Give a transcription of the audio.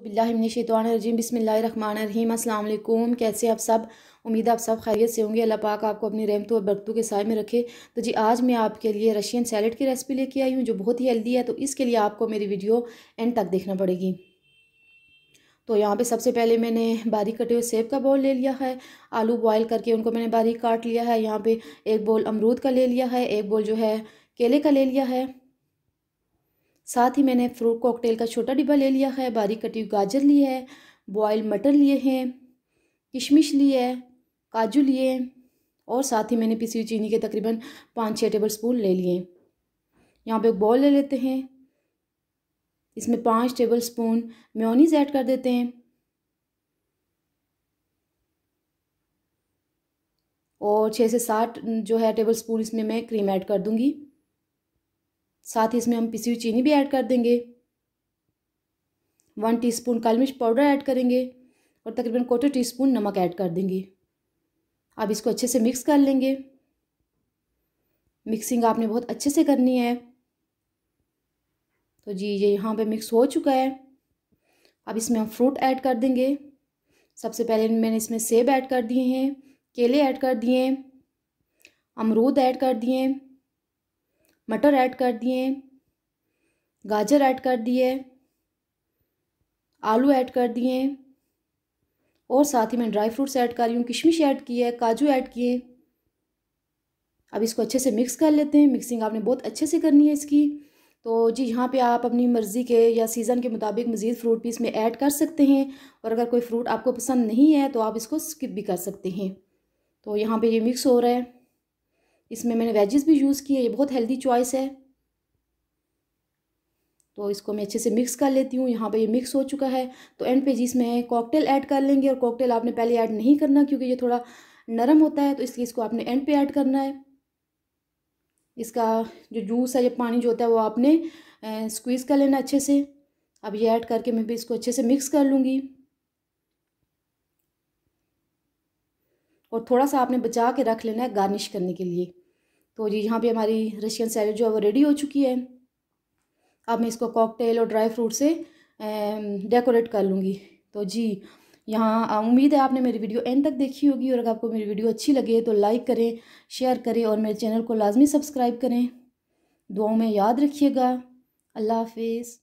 बिल्लाहिमिनश्शैतानिर्रजीम बिस्मिल्लाहिर्रहमानिर्रहीम। अस्सलाम वालेकुम। कैसे आप सब? उम्मीद है आप सब खैरियत से होंगे। अल्लाह पाक आपको अपनी रहमतों और बरकतों के साए में रखे। तो जी आज मैं आपके लिए रशियन सैलेड की रेसिपी लेके आई हूँ जो बहुत ही हेल्दी है। तो इसके लिए आपको मेरी वीडियो एंड तक देखना पड़ेगी। तो यहाँ पे सबसे पहले मैंने बारीक कटे हुए सेब का बाउल ले लिया है। आलू बॉयल करके उनको मैंने बारीक काट लिया है। यहाँ पे एक बाउल अमरूद का ले लिया है, एक बाउल जो है केले का ले लिया है। साथ ही मैंने फ्रूट कॉकटेल का छोटा डिब्बा ले लिया है। बारीक कटी हुई गाजर ली है, बॉयल मटर लिए हैं, किशमिश ली है, काजू लिए और साथ ही मैंने पिसी हुई चीनी के तकरीबन 5-6 टेबल स्पून ले लिए। यहाँ पे एक बॉल ले लेते हैं, इसमें 5 टेबल स्पून मेयोनीज ऐड कर देते हैं और 6 से 7 जो है टेबल स्पून इसमें मैं क्रीम ऐड कर दूंगी। साथ ही इसमें हम पिसी हुई चीनी भी ऐड कर देंगे। 1 टीस्पून काली मिर्च पाउडर ऐड करेंगे और तकरीबन 1/4 टीस्पून नमक ऐड कर देंगे। अब इसको अच्छे से मिक्स कर लेंगे। मिक्सिंग आपने बहुत अच्छे से करनी है। तो जी ये यहाँ पे मिक्स हो चुका है। अब इसमें हम फ्रूट ऐड कर देंगे। सबसे पहले मैंने इसमें सेब ऐड कर दिए हैं, केले ऐड कर दिए, अमरूद ऐड कर दिए, मटर ऐड कर दिए, गाजर ऐड कर दिए, आलू ऐड कर दिए और साथ ही मैं ड्राई फ्रूट्स ऐड कर रही हूँ, किशमिश ऐड की है, काजू ऐड किए। अब इसको अच्छे से मिक्स कर लेते हैं। मिक्सिंग आपने बहुत अच्छे से करनी है इसकी। तो जी यहाँ पे आप अपनी मर्ज़ी के या सीज़न के मुताबिक मज़ीद फ्रूट भी इसमें ऐड कर सकते हैं और अगर कोई फ्रूट आपको पसंद नहीं है तो आप इसको स्किप भी कर सकते हैं। तो यहाँ पे ये मिक्स हो रहा है। इसमें मैंने वेजिस भी यूज़ किए, ये बहुत हेल्दी चॉइस है। तो इसको मैं अच्छे से मिक्स कर लेती हूँ। यहाँ पे ये मिक्स हो चुका है। तो एंड पे जी इसमें कॉकटेल ऐड कर लेंगे और कॉकटेल आपने पहले ऐड नहीं करना क्योंकि ये थोड़ा नरम होता है, तो इसलिए इसको आपने एंड पे ऐड करना है। इसका जो जूस है, ये पानी जो होता है वो आपने स्क्वीज़ कर लेना अच्छे से। अब ये ऐड करके मैं भी इसको अच्छे से मिक्स कर लूँगी और थोड़ा सा आपने बचा के रख लेना है गार्निश करने के लिए। तो जी यहाँ पे हमारी रशियन सैलेड जो है वो रेडी हो चुकी है। अब मैं इसको कॉकटेल और ड्राई फ्रूट से डेकोरेट कर लूँगी। तो जी यहाँ उम्मीद है आपने मेरी वीडियो एंड तक देखी होगी और अगर आपको मेरी वीडियो अच्छी लगे तो लाइक करें, शेयर करें और मेरे चैनल को लाजमी सब्सक्राइब करें। दुआओं में याद रखिएगा। अल्लाह हाफिज़।